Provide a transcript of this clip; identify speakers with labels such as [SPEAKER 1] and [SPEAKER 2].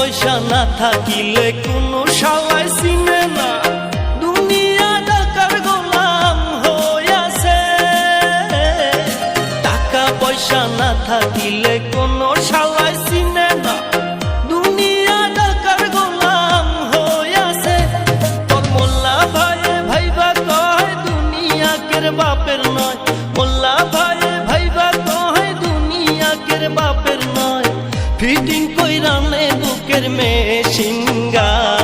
[SPEAKER 1] পয়সা না থাকিলে কোনো শালায় চিনে না, দুনিয়া টাকার গোলাম হইয়াছে। টাকা পয়সা না থাকিলে কোনো শালায় চিনে না, দুনিয়া টাকার গোলাম হইয়াছে। তোর মোল্লা ভাইয়ে ভাইবা কয় দুনিয়া কের বাপের নয়, মোল্লা ভাইয়ে ভাইবা কয় দুনিয়া কের বাপের নয়। ফিটিং কইরা নে বুকের মেশিন গান।